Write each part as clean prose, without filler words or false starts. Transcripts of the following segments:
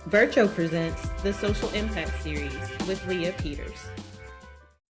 Vircho presents the Social Impact Series with Leah Peters.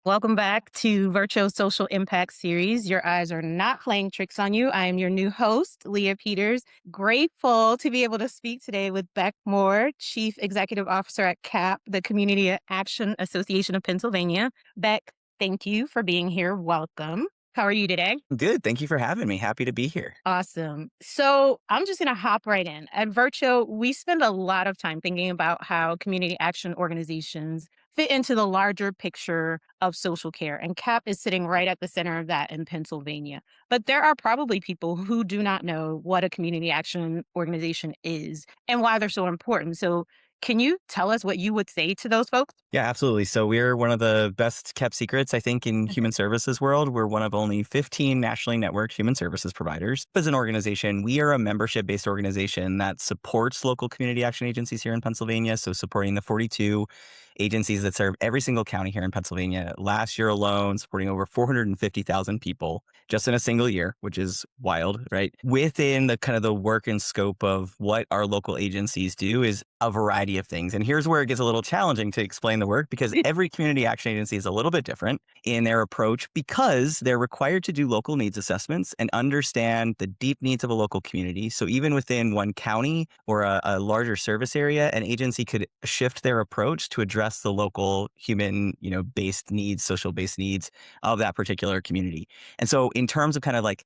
Welcome back to Virtual Social Impact Series. Your eyes are not playing tricks on you. I am your new host, Leah Peters. Grateful to be able to speak today with Beck Moore, Chief Executive Officer at CAAP, the Community Action Association of Pennsylvania. Beck, thank you for being here. Welcome. How are you today? Good. Thank you for having me. Happy to be here. Awesome. So I'm just going to hop right in. At Virtuo, we spend a lot of time thinking about how community action organizations fit into the larger picture of social care. And CAP is sitting right at the center of that in Pennsylvania. But there are probably people who do not know what a community action organization is and why they're so important. So can you tell us what you would say to those folks? Yeah, absolutely. So we're one of the best kept secrets, I think, in human services world. We're one of only 15 nationally networked human services providers. As an organization, we are a membership-based organization that supports local community action agencies here in Pennsylvania. So supporting the 42 agencies that serve every single county here in Pennsylvania. Last year alone, supporting over 450,000 people just in a single year, which is wild, right? Within the kind of the work and scope of what our local agencies do is a variety of things. And here's where it gets a little challenging to explain the work because every community action agency is a little bit different in their approach because they're required to do local needs assessments and understand the deep needs of a local community. So even within one county or a larger service area, an agency could shift their approach to address the local human, based needs, social based needs of that particular community. And so in terms of kind of like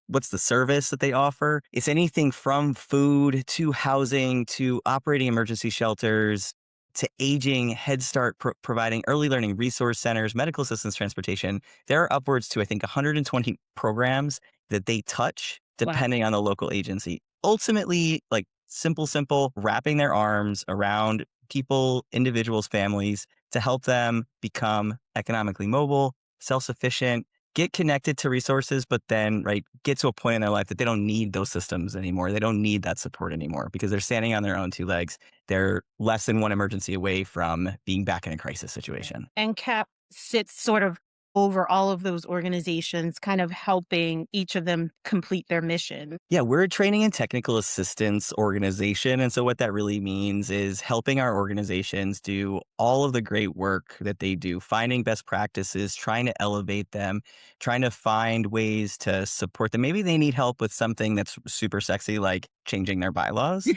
what's the service that they offer, it's anything from food to housing to operating emergency shelters to aging, Head Start, providing early learning resource centers, medical assistance transportation. There are upwards to, I think, 120 programs that they touch Wow. depending on the local agency. Ultimately, like simple, wrapping their arms around people, individuals, families to help them become economically mobile, self-sufficient, get connected to resources, but then, right, get to a point in their life that they don't need those systems anymore. They don't need that support anymore because they're standing on their own two legs. They're less than one emergency away from being back in a crisis situation. And CAP sits sort of over all of those organizations, kind of helping each of them complete their mission. Yeah, we're a training and technical assistance organization. And so what that really means is helping our organizations do all of the great work that they do, finding best practices, trying to elevate them, trying to find ways to support them. Maybe they need help with something that's super sexy, like changing their bylaws.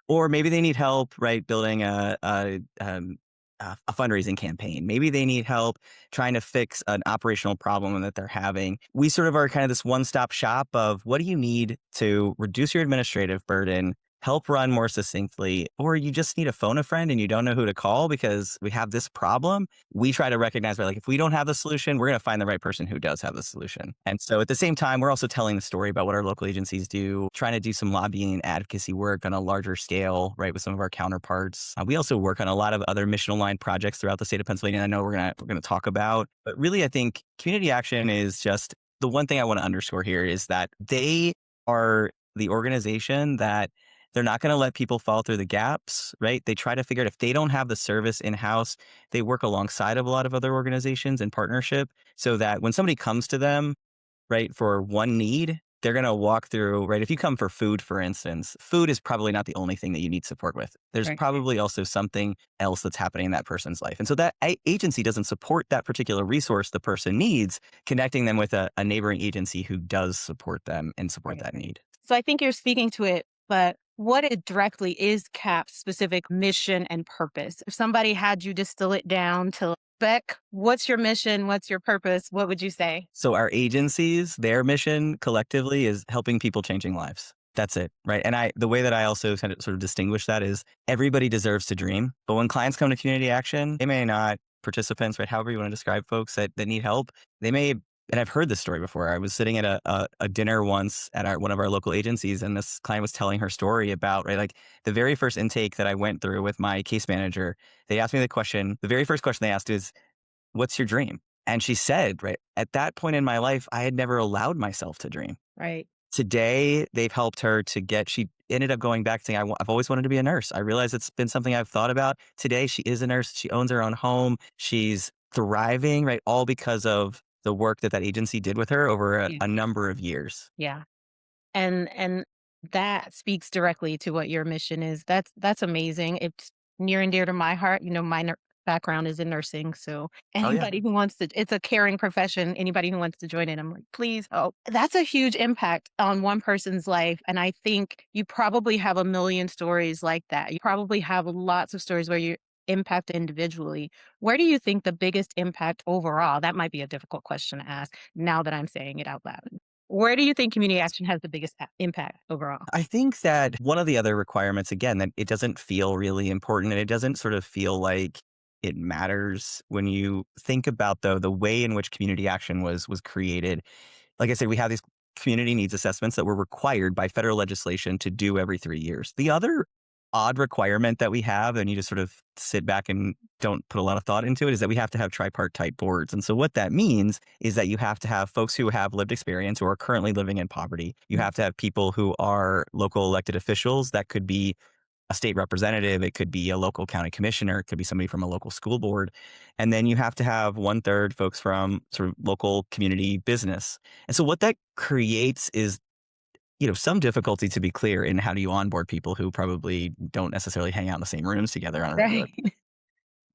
Or maybe they need help, right, building a fundraising campaign. Maybe they need help trying to fix an operational problem that they're having. We sort of are kind of this one-stop shop of what do you need to reduce your administrative burden, help run more succinctly, or you just need to phone a friend and you don't know who to call because we have this problem. We try to recognize, right, like if we don't have the solution, we're going to find the right person who does have the solution. And so at the same time, we're also telling the story about what our local agencies do, trying to do some lobbying and advocacy work on a larger scale, right, with some of our counterparts. We also work on a lot of other mission aligned projects throughout the state of Pennsylvania. I know we're gonna talk about, but really, I think community action is just the one thing I want to underscore here is that they are the organization that they're not going to let people fall through the gaps, right? They try to figure out if they don't have the service in-house, they work alongside of a lot of other organizations in partnership so that when somebody comes to them, right, for one need, they're going to walk through, right? If you come for food, for instance, food is probably not the only thing that you need support with. There's Right. probably also something else that's happening in that person's life. And so that agency doesn't support that particular resource the person needs, connecting them with a neighboring agency who does support them and support that need. So I think you're speaking to it, but what it directly is CAP's specific mission and purpose. If somebody had you distill it down to Beck, what's your mission? What's your purpose? What would you say? So our agencies, their mission collectively is helping people changing lives. That's it, right? And the way that I also kind of sort of distinguish that is everybody deserves to dream. But when clients come to community action, they may not, participants, right? However you want to describe folks that need help, they may, and I've heard this story before. I was sitting at a dinner once at one of our local agencies, and this client was telling her story about, right, like the very first intake that I went through with my case manager, they asked me the very first question they asked is, what's your dream? And she said, right, at that point in my life, I had never allowed myself to dream. Right. Today, they've helped her she ended up going back saying, I've always wanted to be a nurse. I realize it's been something I've thought about. Today, she is a nurse. She owns her own home. She's thriving, right? All because of the work that agency did with her over Yeah. a number of years. Yeah. And That speaks directly to what your mission is. That's amazing. It's near and dear to my heart. My background is in nursing, so Oh yeah. anybody who wants to, it's a caring profession. Anybody who wants to join it, I'm like, please help. That's a huge impact on one person's life, and I think you probably have a million stories like that. You probably have lots of stories where you impact individually. Where do you think the biggest impact overall? That might be a difficult question to ask now that I'm saying it out loud. Where do you think community action has the biggest impact overall? I think that one of the other requirements, again, that it doesn't feel really important and it doesn't sort of feel like it matters when you think about, though, the way in which community action was created. Like I said, we have these community needs assessments that were required by federal legislation to do every 3 years. The other odd requirement that we have, and you just sort of sit back and don't put a lot of thought into it, is that we have to have tripartite boards. And so what that means is that you have to have folks who have lived experience or are currently living in poverty. You have to have people who are local elected officials. That could be a state representative, it could be a local county commissioner, it could be somebody from a local school board. And then you have to have 1/3 folks from sort of local community business. And so what that creates is, some difficulty, to be clear, in how do you onboard people who probably don't necessarily hang out in the same rooms together on a regular,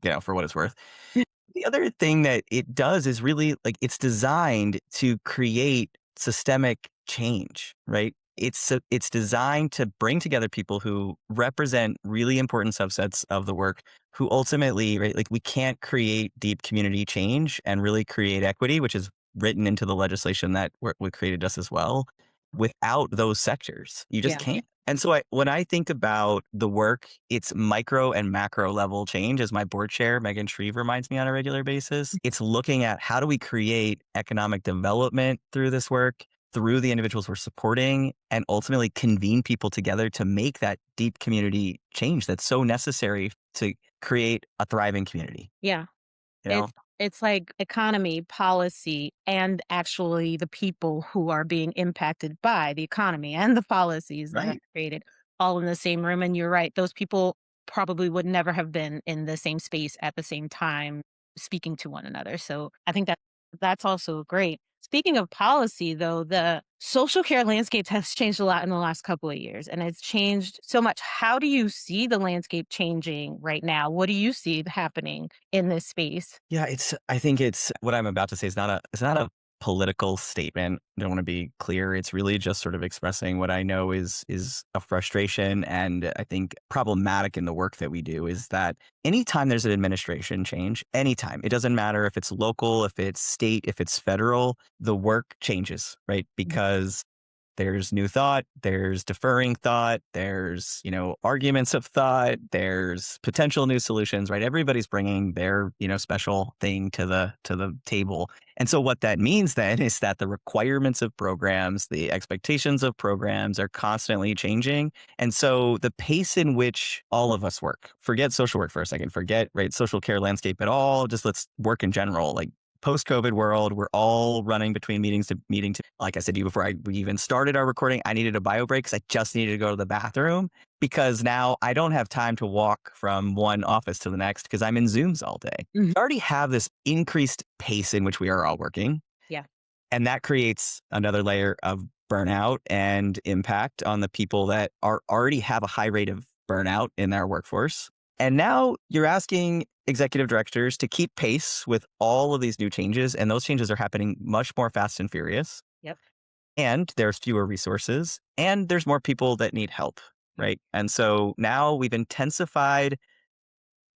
Right. for what it's worth. The other thing that it does is really, like, it's designed to create systemic change, right? It's designed to bring together people who represent really important subsets of the work, who ultimately, right, like, we can't create deep community change and really create equity, which is written into the legislation that we created just as well, without those sectors. You just Yeah. can't. And so when I think about the work, it's micro and macro level change, as my board chair, Megan Shreve, reminds me on a regular basis. It's looking at how do we create economic development through this work, through the individuals we're supporting, and ultimately convene people together to make that deep community change that's so necessary to create a thriving community. Yeah. You know? It's it's like economy, policy, and actually the people who are being impacted by the economy and the policies that are Right. created all in the same room. And you're right, those people probably would never have been in the same space at the same time speaking to one another. So I think that's also great. Speaking of policy, though, the social care landscape has changed a lot in the last couple of years, and it's changed so much. How do you see the landscape changing right now? What do you see happening in this space? Yeah, I think it's what I'm about to say is it's not a political statement. I don't want to be clear. It's really just sort of expressing what I know is a frustration and I think problematic in the work that we do, is that anytime there's an administration change, anytime, it doesn't matter if it's local, if it's state, if it's federal, the work changes, right? Because there's new thought, there's deferring thought, there's, arguments of thought, there's potential new solutions, right? Everybody's bringing their, special thing to the table. And so what that means then is that the requirements of programs, the expectations of programs are constantly changing. And so the pace in which all of us work, forget social work for a second, forget, right, social care landscape at all, just let's work in general, like post-COVID world, we're all running between meetings to meeting. Like I said to you before we even started our recording, I needed a bio break because I just needed to go to the bathroom, because now I don't have time to walk from one office to the next because I'm in Zooms all day. Mhm. I already have this increased pace in which we are all working. Yeah. And that creates another layer of burnout and impact on the people that already have a high rate of burnout in our workforce. And now you're asking executive directors to keep pace with all of these new changes. And those changes are happening much more fast and furious. Yep. And there's fewer resources and there's more people that need help. Right. And so now we've intensified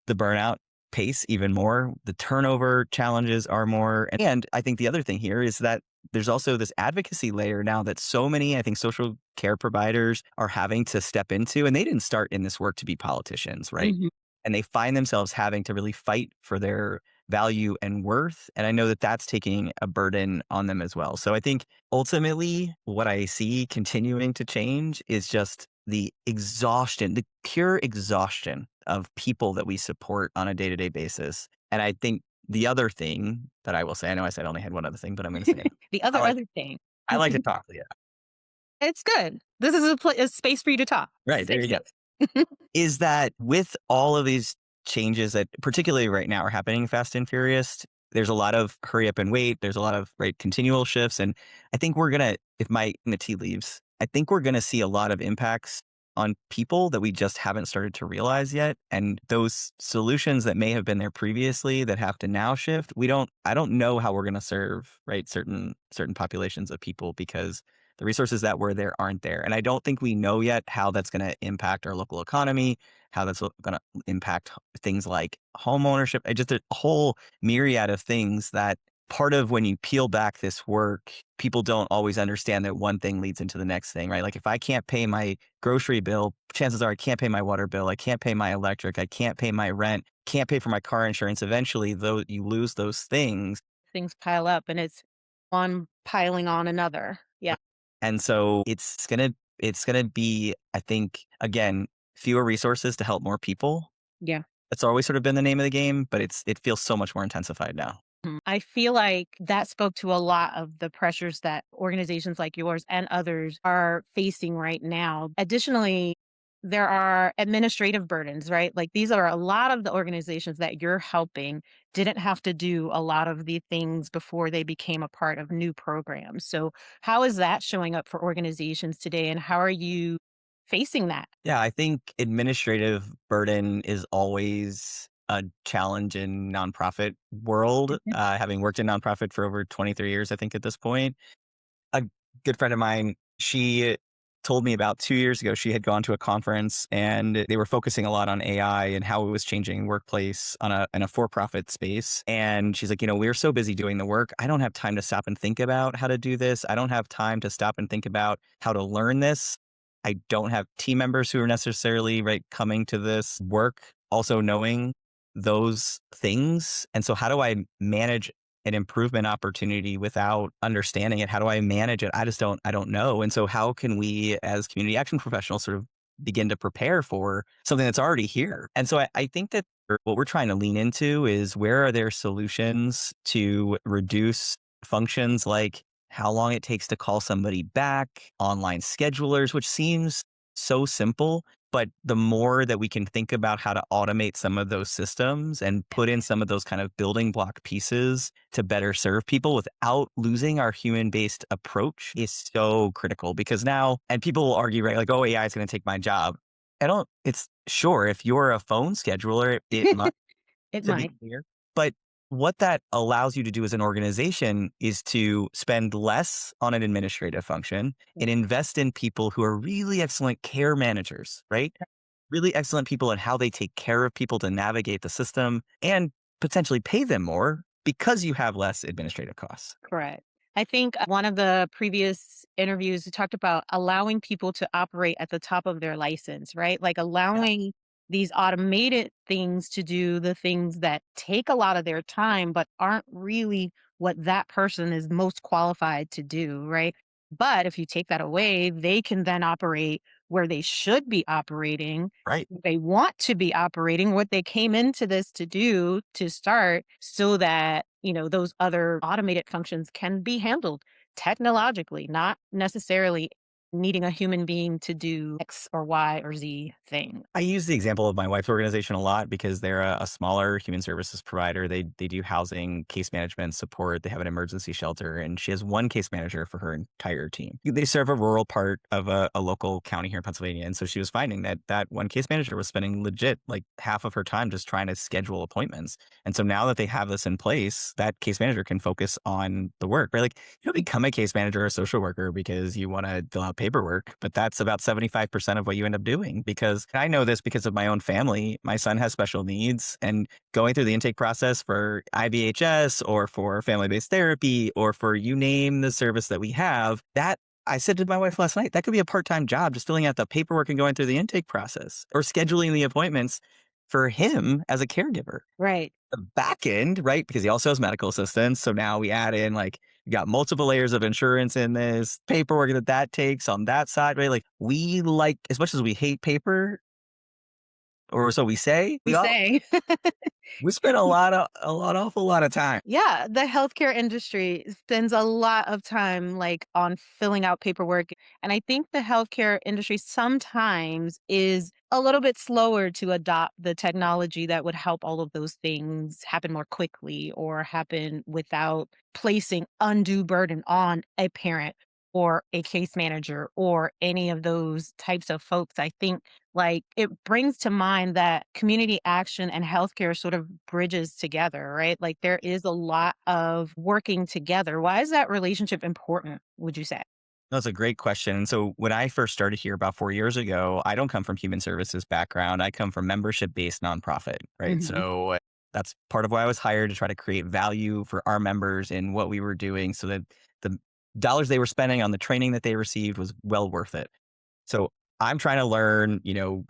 the burnout pace even more. The turnover challenges are more. And I think the other thing here is that there's also this advocacy layer now that so many, I think, social care providers are having to step into. And they didn't start in this work to be politicians, right? Mhm. And they find themselves having to really fight for their value and worth. And I know that that's taking a burden on them as well. So I think ultimately what I see continuing to change is just the exhaustion, the pure exhaustion of people that we support on a day-to-day basis. And I think the other thing that I will say, I know I said I only had one other thing, but I'm going to say it. The I like other thing. I like to talk to you. It's good. This is a space for you to talk. Right, there Safe you go. space. Is that with all of these changes that particularly right now are happening fast and furious, there's a lot of hurry up and wait. There's a lot of continual shifts. And I think we're going to, if my in the tea leaves, I think we're going to see a lot of impacts on people that we just haven't started to realize yet. And those solutions that may have been there previously that have to now shift, I don't know how we're going to serve, certain populations of people because the resources that were there aren't there. And I don't think we know yet how that's going to impact our local economy, how that's going to impact things like home ownership. I just, a whole myriad of things that part of when you peel back this work, people don't always understand that one thing leads into the next thing, right? Like if I can't pay my grocery bill, chances are I can't pay my water bill. I can't pay my electric. I can't pay my rent, can't pay for my car insurance. Eventually, though, you lose those things. Things pile up and it's one piling on another. Yeah. And so it's gonna be, I think, again, fewer resources to help more people. Yeah. That's always sort of been the name of the game, but it feels so much more intensified now. I feel like that spoke to a lot of the pressures that organizations like yours and others are facing right now. Additionally, there are administrative burdens, right? Like these are a lot of the organizations that you're helping didn't have to do a lot of the things before they became a part of new programs. So, how is that showing up for organizations today and how are you facing that? Yeah, I think administrative burden is always a challenge in nonprofit world. Mhm. Having worked in nonprofit for over 23 years, I think at this point, a good friend of mine, she told me about 2 years ago, she had gone to a conference and they were focusing a lot on AI and how it was changing workplace in a for-profit space. And she's like, we're so busy doing the work. I don't have time to stop and think about how to do this. I don't have time to stop and think about how to learn this. I don't have team members who are necessarily coming to this work also knowing those things. And so how do I manage an improvement opportunity without understanding it? How do I manage it? I don't know. And so how can we as community action professionals sort of begin to prepare for something that's already here? And so I think that what we're trying to lean into is where are there solutions to reduce functions like how long it takes to call somebody back, online schedulers, which seems so simple, but the more that we can think about how to automate some of those systems and put in some of those kind of building block pieces to better serve people without losing our human based approach is so critical because now, and people will argue, right? Like, oh, AI is going to take my job. It's sure if you're a phone scheduler, it might It to be might. clear. But what that allows you to do as an organization is to spend less on an administrative function and invest in people who are really excellent care managers, right? Really excellent people in how they take care of people to navigate the system and potentially pay them more because you have less administrative costs. Correct. I think one of the previous interviews we talked about allowing people to operate at the top of their license, right? Like Yeah. allowing these automated things to do the things that take a lot of their time, but aren't really what that person is most qualified to do, right? But if you take that away, they can then operate where they should be operating. Right. They want to be operating what they came into this to do to start so that, those other automated functions can be handled technologically, not necessarily needing a human being to do X or Y or Z thing. I use the example of my wife's organization a lot because they're a smaller human services provider. They do housing, case management support. They have an emergency shelter, and she has one case manager for her entire team. They serve a rural part of a local county here in Pennsylvania, and so she was finding that one case manager was spending legit like half of her time just trying to schedule appointments. And so now that they have this in place, that case manager can focus on the work. Right, like you don't become a case manager or a social worker because you want to fill out paperwork, but that's about 75% of what you end up doing because I know this because of my own family. My son has special needs and going through the intake process for IVHS or for family-based therapy or for you name the service that we have, that I said to my wife last night, that could be a part-time job, just filling out the paperwork and going through the intake process or scheduling the appointments for him as a caregiver. Right. The back end, right? Because he also has medical assistance. So now we add in you got multiple layers of insurance in this paperwork that takes on that side, right? Like as much as we hate paper, or so we say. We say. We spend awful lot of time. Yeah, the healthcare industry spends a lot of time like on filling out paperwork. And I think the healthcare industry sometimes is a little bit slower to adopt the technology that would help all of those things happen more quickly or happen without placing undue burden on a parent or a case manager or any of those types of folks. I think like it brings to mind that community action and healthcare sort of bridges together, right? Like there is a lot of working together. Why is that relationship important, would you say? That's a great question. And so when I first started here about 4 years ago, I don't come from human services background. I come from membership based nonprofit, right? Hmm. So that's part of why I was hired to try to create value for our members in what we were doing so that the dollars they were spending on the training that they received was well worth it. So I'm trying to learn,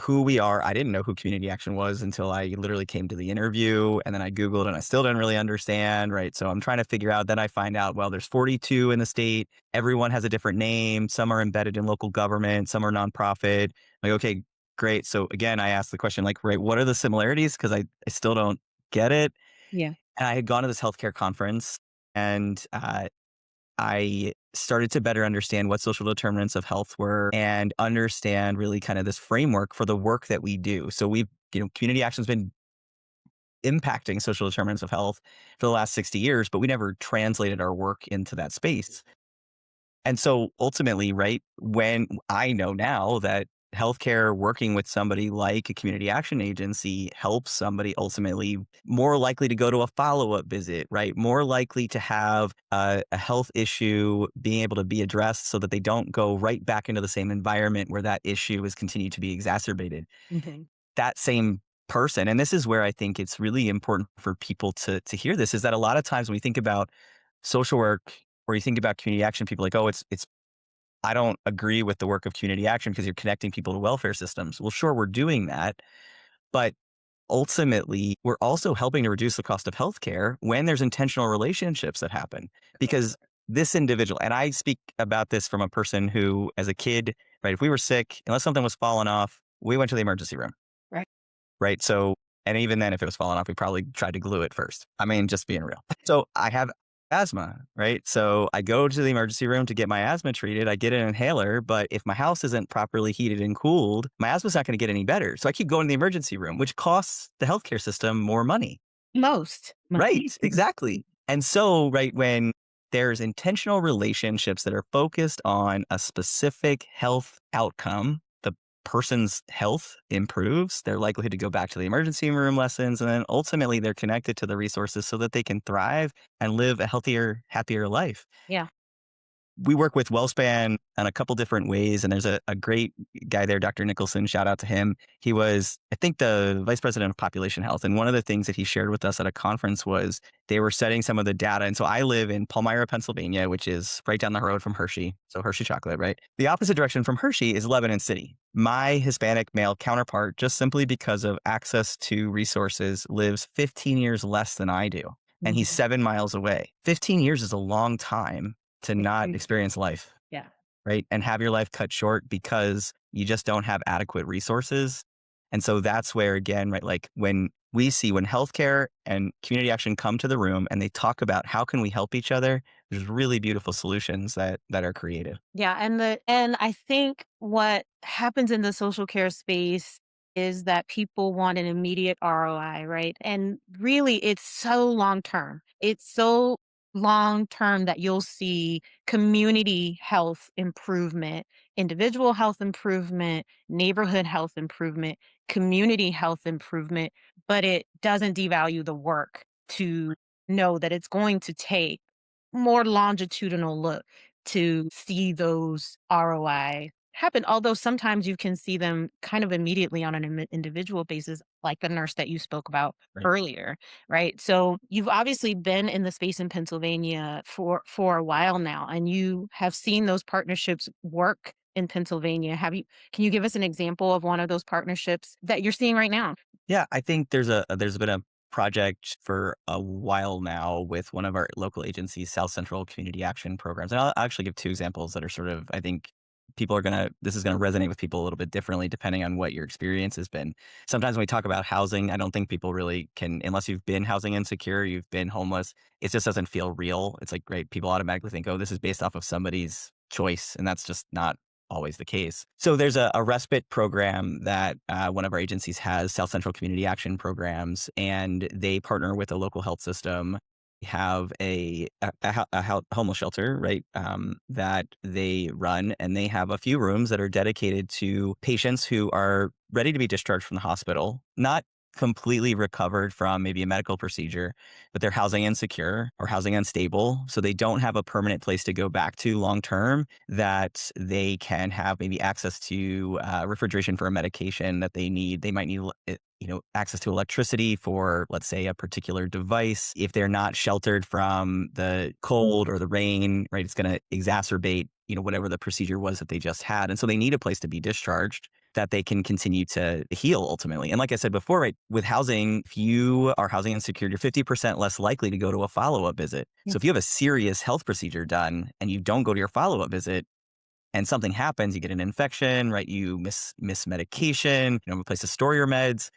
who we are. I didn't know who community action was until I literally came to the interview, and then I Googled and I still didn't really understand, right? So I'm trying to figure out, then I find out, well, there's 42 in the state. Everyone has a different name. Some are embedded in local government, some are nonprofit. Like, okay, great. So again, I asked the question, like, right, what are the similarities? Because I still don't get it. Yeah. And I had gone to this healthcare conference, and I started to better understand what social determinants of health were and understand really kind of this framework for the work that we do. So community action's been impacting social determinants of health for the last 60 years, but we never translated our work into that space. And so ultimately, right, when I know now that healthcare working with somebody like a community action agency helps somebody ultimately more likely to go to a follow-up visit, right? More likely to have a health issue being able to be addressed so that they don't go right back into the same environment where that issue is continued to be exacerbated. Hmm. That same person, and this is where I think it's really important for people to hear this, is that a lot of times when we think about social work or you think about community action, people are like, oh, it's I don't agree with the work of community action because you're connecting people to welfare systems. Well, sure, we're doing that, but ultimately, we're also helping to reduce the cost of healthcare when there's intentional relationships that happen. Because this individual, and I speak about this from a person who, as a kid, right, if we were sick, unless something was falling off, we went to the emergency room, Right. right? So, and even then, if it was falling off, we probably tried to glue it first. I mean, just being real. So I have asthma, right? So I go to the emergency room to get my asthma treated. I get an inhaler, but if my house isn't properly heated and cooled, my asthma's not going to get any better. So I keep going to the emergency room, which costs the healthcare system more money. Most. Right, exactly. And so, right, when there's intentional relationships that are focused on a specific health outcome, the person's health improves, their likelihood to go back to the emergency room lessens, and then ultimately they're connected to the resources so that they can thrive and live a healthier, happier life. Yeah. We work with WellSpan in a couple different ways, and there's a great guy there, Dr. Nicholson, shout out to him. He was, I think, the vice president of population health. And one of the things that he shared with us at a conference was they were setting some of the data. And so I live in Palmyra, Pennsylvania, which is right down the road from Hershey. So Hershey chocolate, right? The opposite direction from Hershey is Lebanon City. My Hispanic male counterpart, just simply because of access to resources, lives 15 years less than I do. And he's Mhm. 7 miles away. 15 years is a long time to not experience life, Yeah. right? And have your life cut short because you just don't have adequate resources. And so that's where, again, right, like when healthcare and community action come to the room and they talk about how can we help each other, there's really beautiful solutions that are created. Yeah, and I think what happens in the social care space is that people want an immediate ROI, right? And really it's so long term. It's so long term that you'll see community health improvement, individual health improvement, neighborhood health improvement, community health improvement, but it doesn't devalue the work to know that it's going to take more longitudinal look to see those ROI happen. Although sometimes you can see them kind of immediately on an individual basis, like the nurse that you spoke about Right. earlier, right? So you've obviously been in the space in Pennsylvania for a while now, and you have seen those partnerships work in Pennsylvania. Can you give us an example of one of those partnerships that you're seeing right now? Yeah, I think there's been a project for a while now with one of our local agencies, South Central Community Action Programs. And I'll actually give two examples that are sort of, I think, this is going to resonate with people a little bit differently depending on what your experience has been. Sometimes when we talk about housing, I don't think people really can, unless you've been housing insecure, you've been homeless, it just doesn't feel real. It's like, right, people automatically think, oh, this is based off of somebody's choice. And that's just not always the case. So there's a respite program that one of our agencies has, South Central Community Action Programs, and they partner with a local health system, have a homeless shelter, right, that they run, and they have a few rooms that are dedicated to patients who are ready to be discharged from the hospital, not completely recovered from maybe a medical procedure, but they're housing insecure or housing unstable. So they don't have a permanent place to go back to long term, that they can have maybe access to refrigeration for a medication that they need. They might need access to electricity for, let's say, a particular device. If they're not sheltered from the cold or the rain, right, it's going to exacerbate, whatever the procedure was that they just had. And so they need a place to be discharged that they can continue to heal ultimately. And like I said before, right, with housing, if you are housing insecure, you're 50% less likely to go to a follow-up visit. Yeah. So if you have a serious health procedure done and you don't go to your follow-up visit, and something happens, you get an infection, right? You miss medication, replace to store your meds.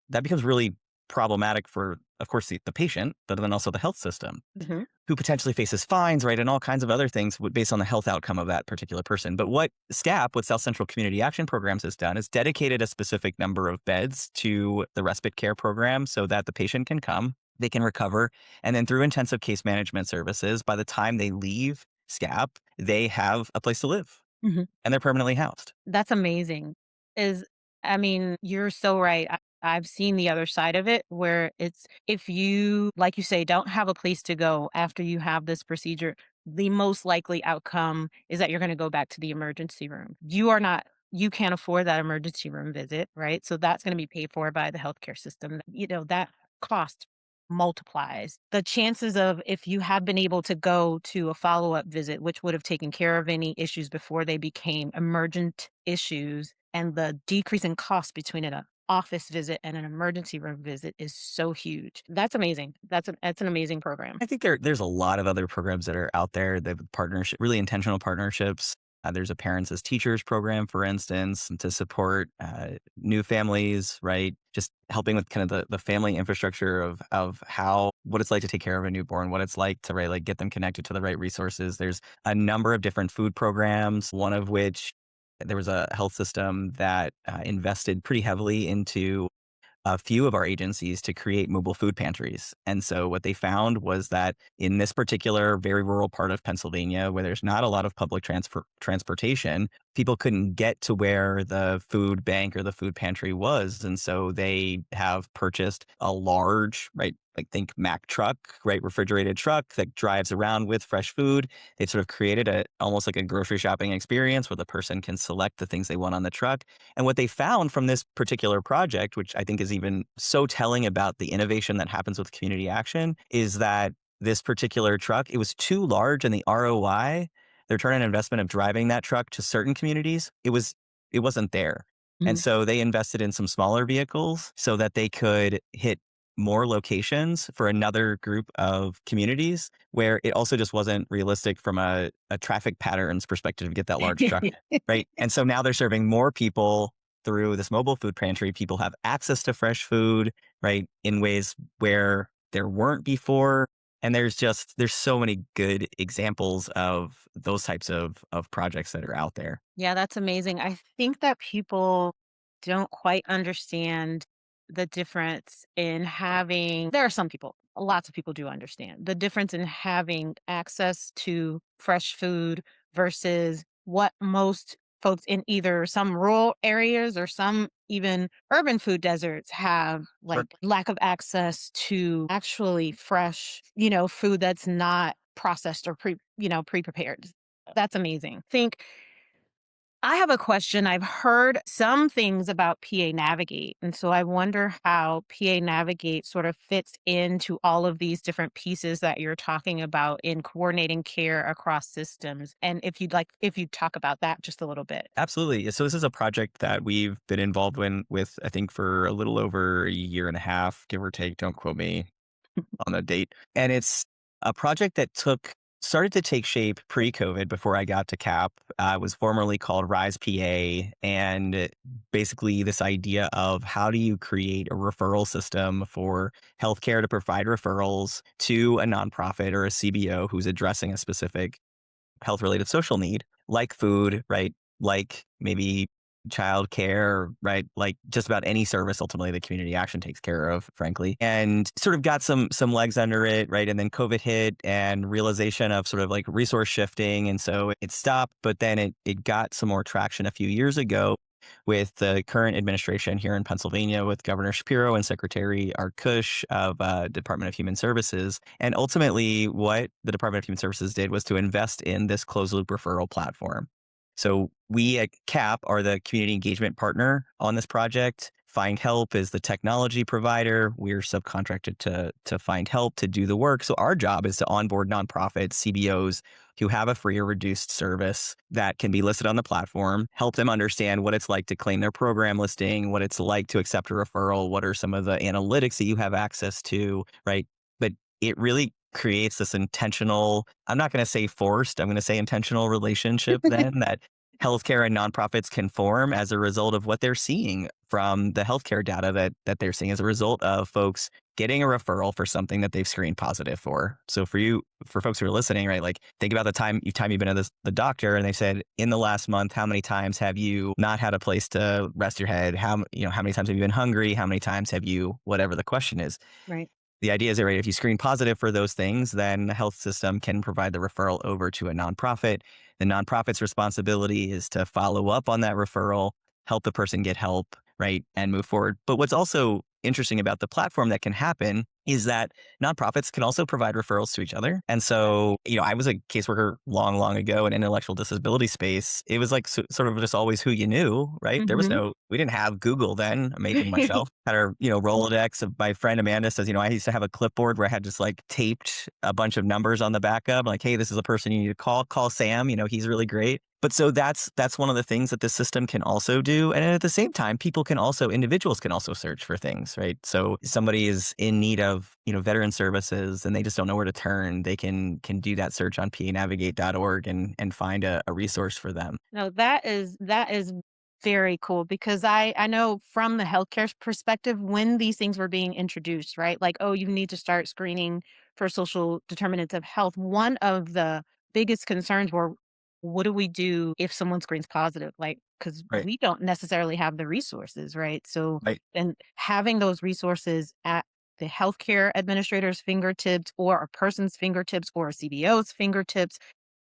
That becomes really problematic for, of course, the patient, but then also the health system, Mhm. who potentially faces fines, right? And all kinds of other things based on the health outcome of that particular person. But what South Central Community Action Programs has done is dedicated a specific number of beds to the respite care program so that the patient can come, they can recover. And then through intensive case management services, by the time they leave SCAP, they have a place to live Mhm. and they're permanently housed. That's amazing. I mean, you're so right. I've seen the other side of it where it's if you, like you say, don't have a place to go after you have this procedure, the most likely outcome is that you're going to go back to the emergency room. You can't afford that emergency room visit, right? So that's going to be paid for by the healthcare system. That cost multiplies. The chances of if you have been able to go to a follow-up visit, which would have taken care of any issues before they became emergent issues, and the decrease in cost between an office visit and an emergency room visit is so huge. That's amazing. That's an amazing program. I think there's a lot of other programs that are out there that partnership, really intentional partnerships. There's a Parents as Teachers program, for instance, to support new families, right? Just helping with kind of the family infrastructure of what it's like to take care of a newborn, what it's like to, right, like get them connected to the right resources. There's a number of different food programs, one of which there was a health system that invested pretty heavily into a few of our agencies to create mobile food pantries. And so what they found was that in this particular very rural part of Pennsylvania, where there's not a lot of public transportation, people couldn't get to where the food bank or the food pantry was. And so they have purchased a large, right, like think Mack truck, right, refrigerated truck that drives around with fresh food. They've sort of created almost like a grocery shopping experience where the person can select the things they want on the truck. And what they found from this particular project, which I think is even so telling about the innovation that happens with community action, is that this particular truck, it was too large, and the ROI, the return on investment of driving that truck to certain communities, it wasn't there. And Mhm. so they invested in some smaller vehicles so that they could hit more locations for another group of communities where it also just wasn't realistic from a traffic patterns perspective to get that large truck. Right. And so now they're serving more people through this mobile food pantry. People have access to fresh food, right, in ways where there weren't before. And there's so many good examples of those types of projects that are out there. Yeah, that's amazing. I think that people don't quite understand the difference in having, there are some people, lots of people do understand the difference in having access to fresh food versus what most folks in either some rural areas or some even urban food deserts have, Sure. like lack of access to actually fresh, food that's not processed or pre-prepared. That's amazing. Think I have a question. I've heard some things about PA Navigate. And so I wonder how PA Navigate sort of fits into all of these different pieces that you're talking about in coordinating care across systems. And if you'd talk about that just a little bit. Absolutely. Yeah, so this is a project that we've been involved with, I think, for a little over a year and a half, give or take. Don't quote me on the date. And it's a project that took started to take shape pre-COVID before I got to CAP. It was formerly called Rise PA, and basically this idea of how do you create a referral system for healthcare to provide referrals to a nonprofit or a CBO who's addressing a specific health related social need, like food, right? Like maybe childcare, right? Like just about any service ultimately that community action takes care of, frankly. And sort of got some legs under it, right? And then COVID hit and realization of sort of like resource shifting. And so it stopped, but then it got some more traction a few years ago with the current administration here in Pennsylvania with Governor Shapiro and Secretary Art Kush of Department of Human Services. And ultimately, what the Department of Human Services did was to invest in this closed loop referral platform. So we at CAP are the community engagement partner on this project. Find Help is the technology provider. We're subcontracted to Find Help to do the work. So our job is to onboard nonprofits, CBOs who have a free or reduced service that can be listed on the platform, help them understand what it's like to claim their program listing, what it's like to accept a referral, what are some of the analytics that you have access to, right? But it really creates this intentional, I'm not going to say forced, I'm going to say intentional relationship then that healthcare and nonprofits can form as a result of what they're seeing from the healthcare data that they're seeing as a result of folks getting a referral for something that they've screened positive for. So for folks who are listening, right, like think about the time you've been at the doctor and they said, in the last month, how many times have you not had a place to rest your head? How many times have you been hungry? How many times have you, whatever the question is. Right. The idea is that, right, if you screen positive for those things, then the health system can provide the referral over to a nonprofit. The nonprofit's responsibility is to follow up on that referral, help the person get help, right, and move forward. But what's also interesting about the platform that can happen is that nonprofits can also provide referrals to each other. And so, I was a caseworker long, long ago in intellectual disability space. It was like sort of just always who you knew, right? Hmm. We didn't have Google then. I'm aging myself. Had our, Rolodex of my friend Amanda says, I used to have a clipboard where I had just like taped a bunch of numbers on the back of like, hey, this is a person you need to call Sam, he's really great. But so that's one of the things that the system can also do. And at the same time, individuals can also search for things, right? So somebody is in need of, veteran services and they just don't know where to turn. They can do that search on panavigate.org and find a resource for them. No, that is very cool because I know from the healthcare perspective when these things were being introduced, right? Like, oh, you need to start screening for social determinants of health. One of the biggest concerns were, what do we do if someone screens positive? Like, because Right. we don't necessarily have the resources, right? So, Right. and having those resources at the healthcare administrator's fingertips or a person's fingertips or a CBO's fingertips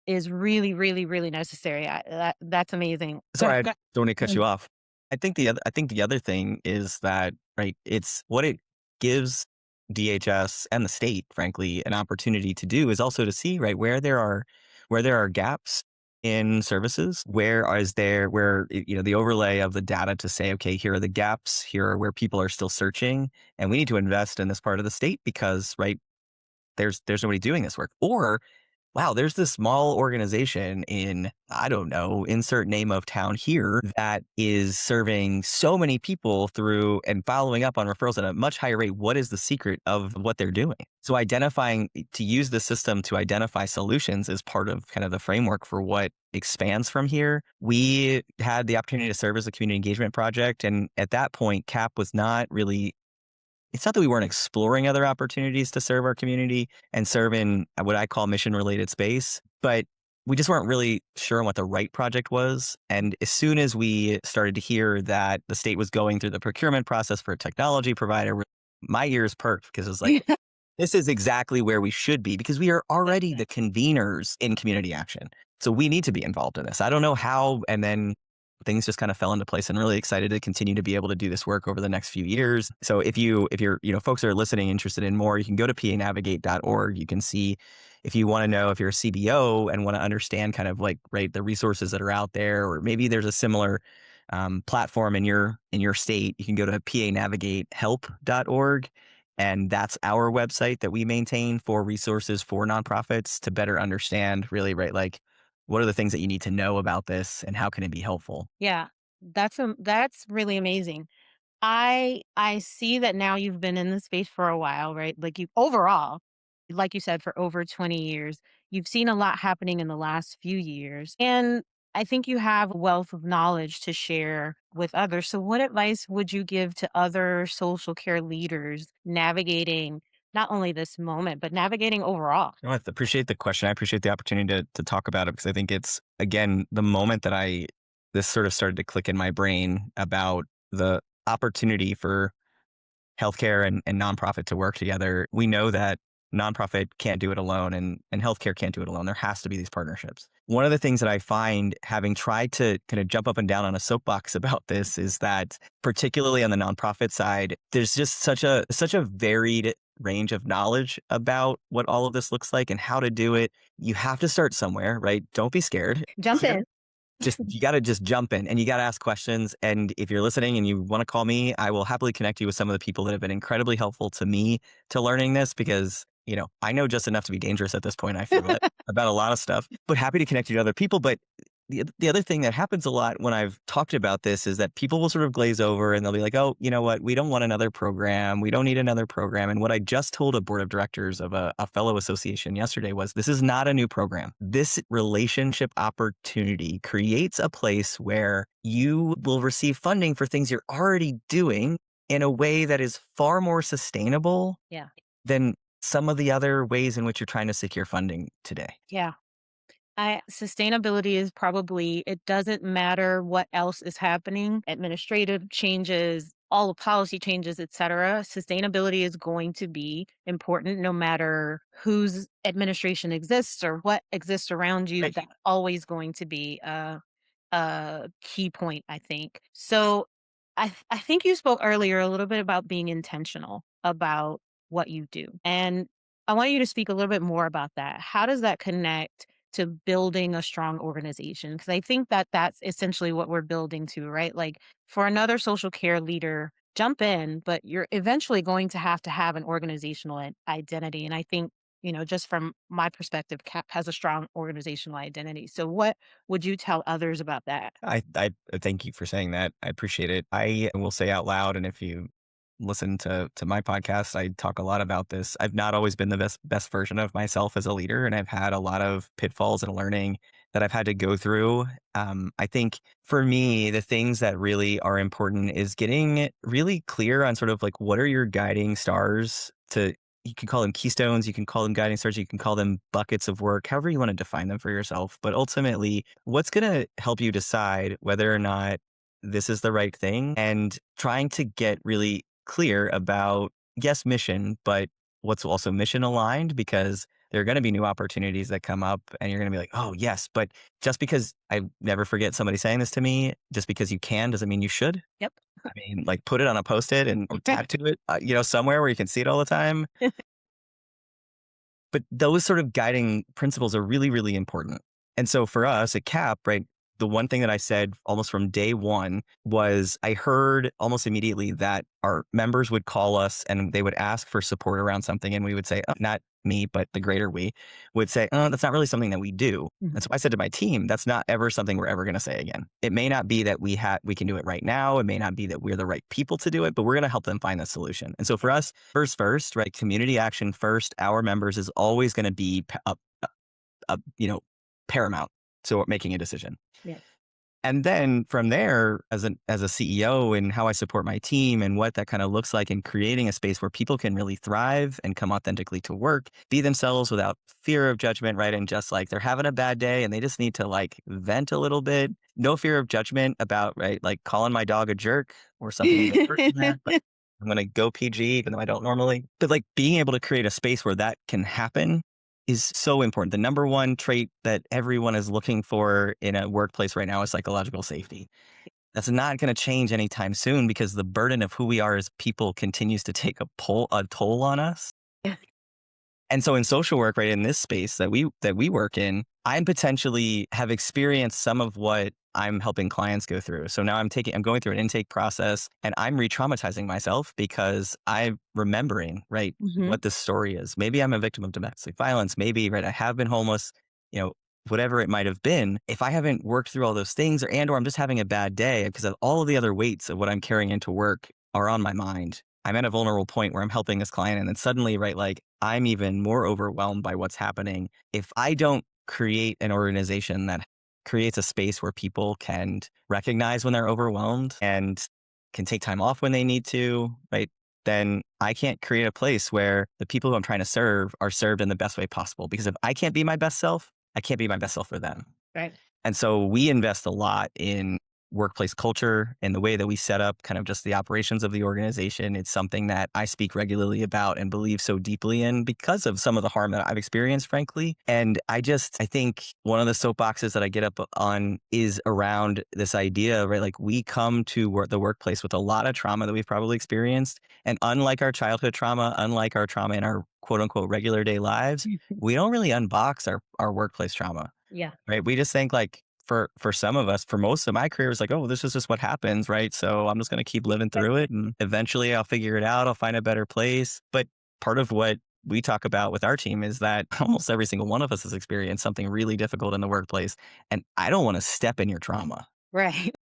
is really, really, really necessary. That's amazing. Sorry, I Go don't want to cut mm, you off. I think the other thing is that, right, it's what it gives DHS and the state, frankly, an opportunity to do is also to see, right, where there are gaps in services, the overlay of the data to say, okay, here are the gaps, here are where people are still searching, and we need to invest in this part of the state because, right, there's nobody doing this work. Or wow, there's this small organization in, I don't know, insert name of town here that is serving so many people through and following up on referrals at a much higher rate. What is the secret of what they're doing? So to use the system to identify solutions is part of kind of the framework for what expands from here. We had the opportunity to serve as a community engagement project. And at that point, CAP was not really, it's not that we weren't exploring other opportunities to serve our community and serve in what I call mission related space, but we just weren't really sure on what the right project was. And as soon as we started to hear that the state was going through the procurement process for a technology provider, my ears perked because it was like, yeah. this is exactly where we should be because we are already the conveners in community action. So we need to be involved in this. I don't know how. And then things just kind of fell into place and really excited to continue to be able to do this work over the next few years. So if you're, folks are listening, interested in more, you can go to panavigate.org. You can see if you want to know if you're a CBO and want to understand kind of like, right, the resources that are out there, or maybe there's a similar platform in your state, you can go to panavigatehelp.org. And that's our website that we maintain for resources for nonprofits to better understand really, right, like what are the things that you need to know about this and how can it be helpful? Yeah. That's really amazing. I see that now you've been in the space for a while, right? Like you overall, like you said, for over 20 years. You've seen a lot happening in the last few years. And I think you have a wealth of knowledge to share with others. So, what advice would you give to other social care leaders navigating not only this moment, but navigating overall? No, I appreciate the question. I appreciate the opportunity to talk about it because I think it's, again, the moment that this sort of started to click in my brain about the opportunity for healthcare and nonprofit to work together. We know that nonprofit can't do it alone and healthcare can't do it alone. There has to be these partnerships. One of the things that I find, having tried to kind of jump up and down on a soapbox about this, is that particularly on the nonprofit side, there's just such a varied range of knowledge about what all of this looks like and how to do it. You have to start somewhere, right? Don't be scared. Jump in. You got to just jump in and you got to ask questions. And if you're listening and you want to call me, I will happily connect you with some of the people that have been incredibly helpful to me to learning this because, I know just enough to be dangerous at this point. I feel it about a lot of stuff, but happy to connect you to other people. But the other thing that happens a lot when I've talked about this is that people will sort of glaze over and they'll be like, oh, you know what? We don't want another program. We don't need another program. And what I just told a board of directors of a fellow association yesterday was this is not a new program. This relationship opportunity creates a place where you will receive funding for things you're already doing in a way that is far more sustainable Yeah. than some of the other ways in which you're trying to secure funding today. Yeah. Sustainability is probably, it doesn't matter what else is happening, administrative changes, all the policy changes, et cetera. Sustainability is going to be important no matter whose administration exists or what exists around you. Right. That's always going to be a key point, I think. So I think you spoke earlier a little bit about being intentional about what you do. And I want you to speak a little bit more about that. How does that connect to building a strong organization? Because I think that that's essentially what we're building to, right? Like for another social care leader, jump in, but you're eventually going to have an organizational identity. And I think, just from my perspective, CAP has a strong organizational identity. So what would you tell others about that? I thank you for saying that. I appreciate it. I will say out loud, and if you listen to my podcast, I talk a lot about this. I've not always been the best version of myself as a leader, and I've had a lot of pitfalls and learning that I've had to go through. I think for me, the things that really are important is getting really clear on sort of like what are your guiding stars to. You can call them keystones, you can call them guiding stars, you can call them buckets of work, however you want to define them for yourself. But ultimately, what's going to help you decide whether or not this is the right thing and trying to get really clear about, yes, mission, but what's also mission aligned because there are going to be new opportunities that come up and you're going to be like, oh, yes. But just because I never forget somebody saying this to me, just because you can doesn't mean you should. Yep. I mean, like put it on a Post-it and or tattoo it, somewhere where you can see it all the time. But those sort of guiding principles are really, really important. And so for us at CAP, right, the one thing that I said almost from day one was I heard almost immediately that our members would call us and they would ask for support around something. And we would say, oh, not me, but the greater we would say, oh, that's not really something that we do. Mhm. And so I said to my team, that's not ever something we're ever going to say again. It may not be that we can do it right now. It may not be that we're the right people to do it, but we're going to help them find the solution. And so for us, first, right, community action first, our members is always going to be paramount. So making a decision. Yeah. And then from there, as a CEO and how I support my team and what that kind of looks like in creating a space where people can really thrive and come authentically to work, be themselves without fear of judgment, right? And just like they're having a bad day and they just need to like vent a little bit. No fear of judgment about, right? Like calling my dog a jerk or something even worse than that. But I'm going to go PG, even though I don't normally. But like being able to create a space where that can happen is so important. The number one trait that everyone is looking for in a workplace right now is psychological safety. That's not going to change anytime soon because the burden of who we are as people continues to take a toll on us. Yeah. And so in social work, right, in this space that we work in, I potentially have experienced some of what I'm helping clients go through. So now I'm going through an intake process and I'm re-traumatizing myself because I'm remembering, right, Mhm. what this story is. Maybe I'm a victim of domestic violence. Maybe, right, I have been homeless, whatever it might have been. If I haven't worked through all those things or I'm just having a bad day because of all of the other weights of what I'm carrying into work are on my mind. I'm at a vulnerable point where I'm helping this client. And then suddenly, right, like I'm even more overwhelmed by what's happening. If I don't create an organization that creates a space where people can recognize when they're overwhelmed and can take time off when they need to, right? Then I can't create a place where the people who I'm trying to serve are served in the best way possible. Because if I can't be my best self, I can't be my best self for them. Right. And so we invest a lot in workplace culture and the way that we set up kind of just the operations of the organization. It's something that I speak regularly about and believe so deeply in because of some of the harm that I've experienced, frankly. And I think one of the soapboxes that I get up on is around this idea, right? Like we come to the workplace with a lot of trauma that we've probably experienced. And unlike our childhood trauma, unlike our trauma in our quote unquote regular day lives, we don't really unbox our workplace trauma. Yeah. Right. We just think like for some of us, for most of my career, it's like, oh, this is just what happens. Right. So I'm just going to keep living through it. And eventually I'll figure it out. I'll find a better place. But part of what we talk about with our team is that almost every single one of us has experienced something really difficult in the workplace. And I don't want to step in your trauma. Right.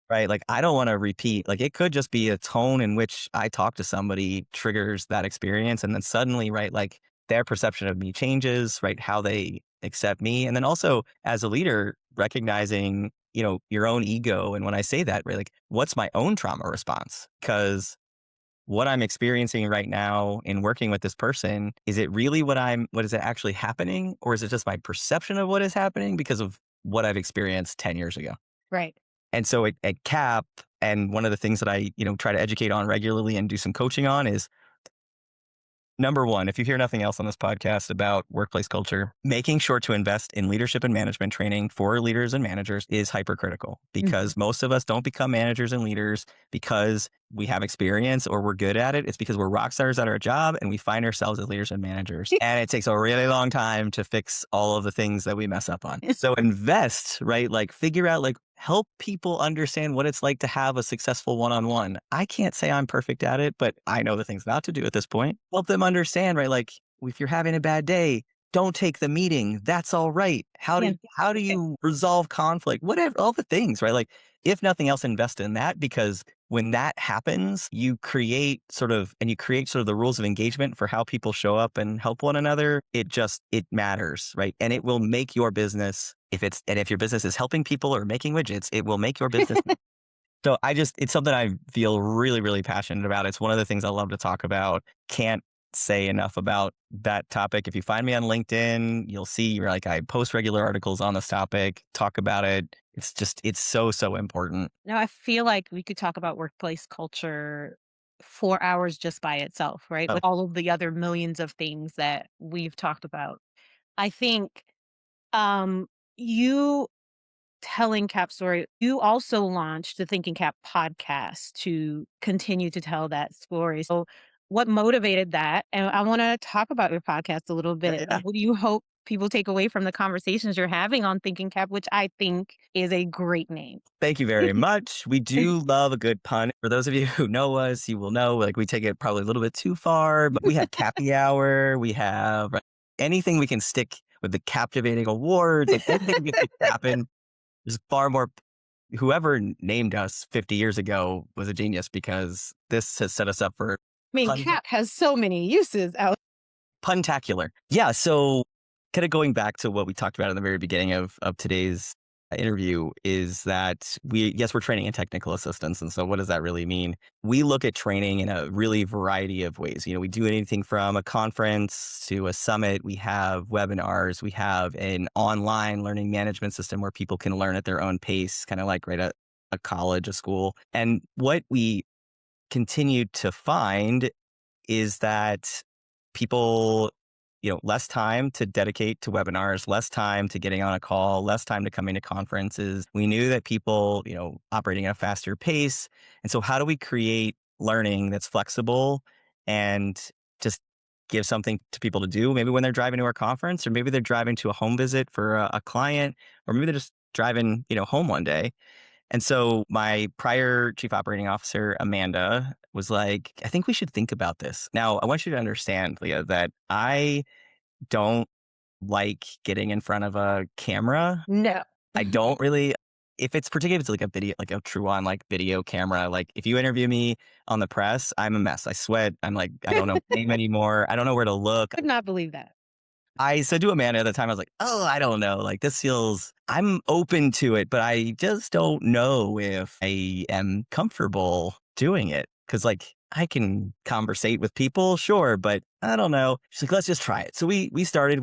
Right. Like, I don't want to repeat, like, it could just be a tone in which I talk to somebody triggers that experience. And then suddenly, right, like their perception of me changes, right? How they accept me. And then also as a leader, recognizing, your own ego. And when I say that, right, like, what's my own trauma response? Because what I'm experiencing right now in working with this person, is it really what is it actually happening? Or is it just my perception of what is happening because of what I've experienced 10 years ago? Right. And so at CAAP, and one of the things that I, try to educate on regularly and do some coaching on is, number one, if you hear nothing else on this podcast about workplace culture, making sure to invest in leadership and management training for leaders and managers is hypercritical, because most of us don't become managers and leaders because we have experience or we're good at it. It's because we're rock stars at our job and we find ourselves as leaders and managers. And it takes a really long time to fix all of the things that we mess up on. So invest, right? Like figure out, like help people understand what it's like to have a successful one-on-one. I can't say I'm perfect at it, but I know the things not to do at this point. Help them understand, right? Like if you're having a bad day, don't take the meeting. That's all right. How do you resolve conflict? Whatever, all the things, right? Like if nothing else, invest in that, because when that happens, you create sort of the rules of engagement for how people show up and help one another. It matters, right? And it will make your business, if your business is helping people or making widgets, it will make your business. So it's something I feel really, really passionate about. It's one of the things I love to talk about. Can't say enough about that topic. If you find me on LinkedIn, you'll see like I post regular articles on this topic, talk about it. It's so important. Now, I feel like we could talk about workplace culture 4 hours just by itself, right? Oh, With all of the other millions of things that we've talked about. I think um, you telling CAP story, you also launched the Thinking CAP podcast to continue to tell that story. So what motivated that? And I want to talk about your podcast a little bit. yeah. What do you hope people take away from the conversations you're having on Thinking CAP, which I think is a great name? Thank you very much. We do love a good pun. For those of you who know us, you will know, like, we take it probably a little bit too far, but we have Cappy Hour. We have anything we can stick with the captivating awards, like anything we can happen. There's far more. Whoever named us 50 years ago was a genius, because this has set us up for I mean, CAP has so many uses out. puntacular. Yeah. So kind of going back to what we talked about in the very beginning of today's interview, is that we're training in technical assistance. And so what does that really mean? We look at training in a really variety of ways. We do anything from a conference to a summit. We have webinars. We have an online learning management system where people can learn at their own pace, kind of like right at a college, a school. And what we continue to find is that people, less time to dedicate to webinars, less time to getting on a call, less time to coming to conferences. We knew that people, operating at a faster pace. And so how do we create learning that's flexible and just give something to people to do, maybe when they're driving to our conference, or maybe they're driving to a home visit for a client, or maybe they're just driving, home one day. And so my prior chief operating officer, Amanda, was like, I think we should think about this. Now, I want you to understand, Leah, that I don't like getting in front of a camera. No. I don't really. if it's particularly if it's like a video, like a true on like video camera, like if you interview me on the press, I'm a mess. I sweat. I'm like, I don't know my name anymore. I don't know where to look. Could not believe that. I said to Amanda at the time, I was like, oh, I don't know. Like this feels, I'm open to it, but I just don't know if I am comfortable doing it. Cause like I can conversate with people, sure, but I don't know. She's like, let's just try it. So we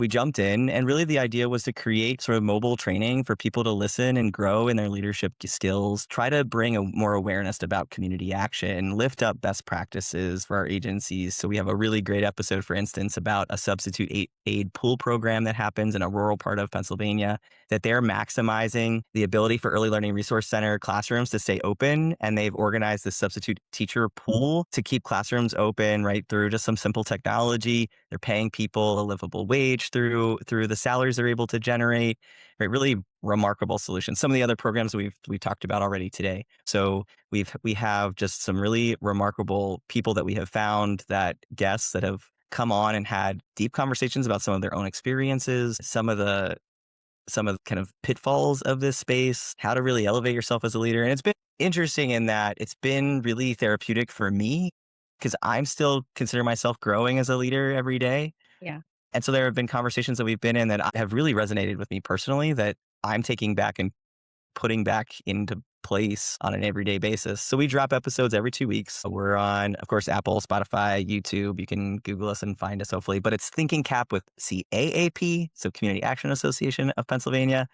jumped in, and really the idea was to create sort of mobile training for people to listen and grow in their leadership skills, try to bring more awareness about community action, lift up best practices for our agencies. So we have a really great episode, for instance, about a substitute aid pool program that happens in a rural part of Pennsylvania, that they're maximizing the ability for Early Learning Resource Center classrooms to stay open. And they've organized the substitute teacher pool to keep classrooms open right through just some simple technology. They're paying people a livable wage through the salaries they're able to generate. Right, really remarkable solutions. Some of the other programs we talked about already today. So we have just some really remarkable people that we have found, that guests that have come on and had deep conversations about some of their own experiences, some of the kind of pitfalls of this space, how to really elevate yourself as a leader. And it's been interesting in that it's been really therapeutic for me because I'm still consider myself growing as a leader every day. Yeah. And so there have been conversations that we've been in that have really resonated with me personally, that I'm taking back and putting back into place on an everyday basis. So we drop episodes every 2 weeks. We're on, of course, Apple, Spotify, YouTube. You can Google us and find us, hopefully. But it's Thinking CAAP with CAAP, so Community Action Association of Pennsylvania.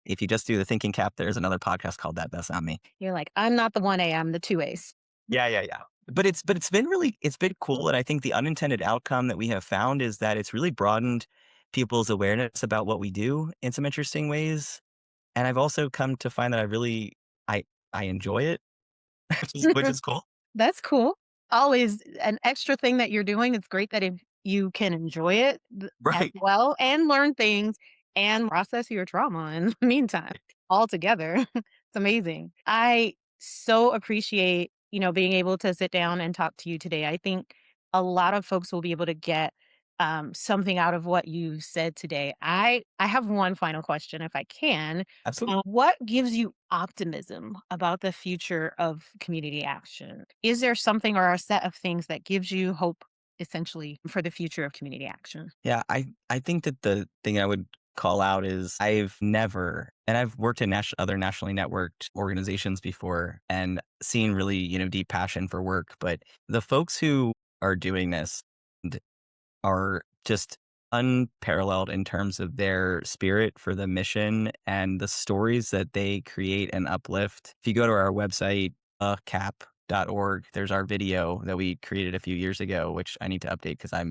If you just do the Thinking CAAP, there's another podcast called that. That's not me. You're like, I'm not the 1A, I'm the 2As. Yeah. But it's been really, it's been cool. And I think the unintended outcome that we have found is that it's really broadened people's awareness about what we do in some interesting ways. And I've also come to find that I I enjoy it, which is cool. That's cool. Always an extra thing that you're doing. It's great that if you can enjoy it as Right. well and learn things and process your trauma in the meantime all together. It's amazing. I so appreciate, being able to sit down and talk to you today. I think a lot of folks will be able to get something out of what you said today. I have one final question, if I can. Absolutely. What gives you optimism about the future of community action? Is there something or a set of things that gives you hope essentially for the future of community action? Yeah, I think that the thing I would call out is I've worked in other nationally networked organizations before and seen really, deep passion for work. But the folks who are doing this are just unparalleled in terms of their spirit for the mission and the stories that they create and uplift. If you go to our website, cap.org, there's our video that we created a few years ago, which I need to update because I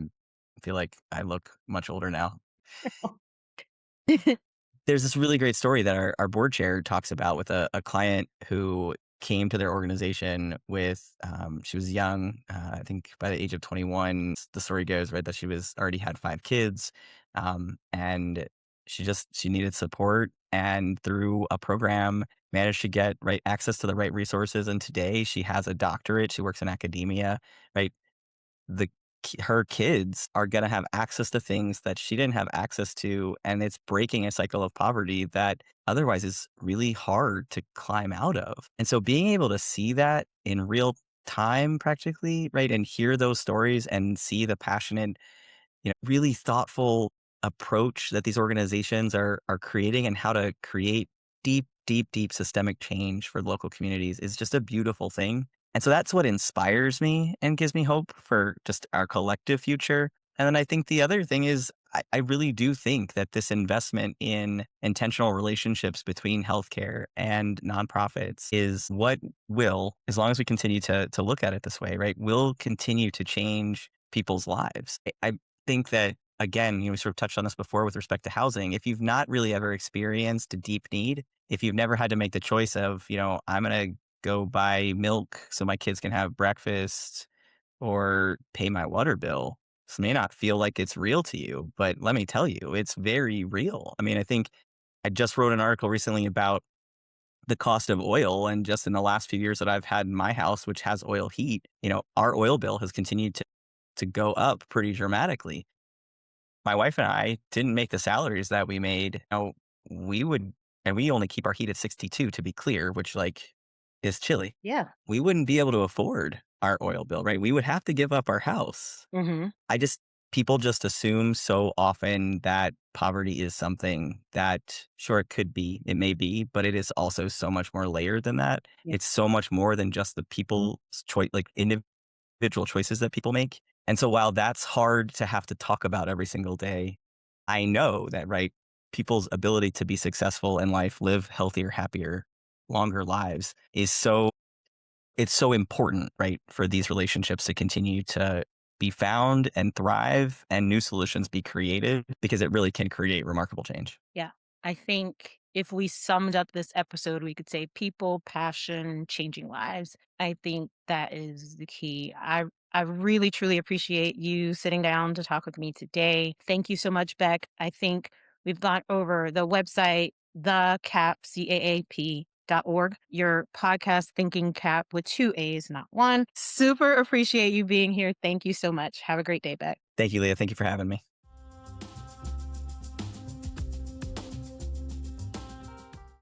feel like I look much older now. There's this really great story that our board chair talks about with a client who came to their organization with, she was young, I think by the age of 21, the story goes, right, that she was already had 5 kids. And she needed support, and through a program managed to get right access to the right resources. And today she has a doctorate. She works in academia, right? the Her kids are going to have access to things that she didn't have access to, and it's breaking a cycle of poverty that otherwise is really hard to climb out of. And so being able to see that in real time practically, right, and hear those stories and see the passionate, really thoughtful approach that these organizations are creating, and how to create deep systemic change for local communities is just a beautiful thing. And so that's what inspires me and gives me hope for just our collective future. And then I think the other thing is I really do think that this investment in intentional relationships between healthcare and nonprofits is what will, as long as we continue to look at it this way, right, will continue to change people's lives. I think that, again, we sort of touched on this before with respect to housing. If you've not really ever experienced a deep need, if you've never had to make the choice of, I'm going to go buy milk so my kids can have breakfast or pay my water bill, this may not feel like it's real to you, but let me tell you, it's very real. I mean, I think I just wrote an article recently about the cost of oil. And just in the last few years that I've had in my house, which has oil heat, our oil bill has continued to go up pretty dramatically. My wife and I didn't make the salaries that we made. We would and we only keep our heat at 62 to be clear, which like is chilly. Yeah. We wouldn't be able to afford our oil bill, right? We would have to give up our house. Hmm. I just People just assume so often that poverty is something that, sure, it may be, but it is also so much more layered than that. Yeah. It's so much more than just the people's choice, like individual choices that people make. And so while that's hard to have to talk about every single day, I know that, right, people's ability to be successful in life, live healthier, happier, longer lives it's so important, right, for these relationships to continue to be found and thrive and new solutions be created because it really can create remarkable change. Yeah. I think if we summed up this episode, we could say people, passion, changing lives. I think that is the key. I really truly appreciate you sitting down to talk with me today. Thank you so much, Beck. I think we've gone over the website, the CAAP.org, your podcast, Thinking CAAP, with two A's, not one. Super appreciate you being here. Thank you so much. Have a great day, Beck. Thank you, Leah. Thank you for having me.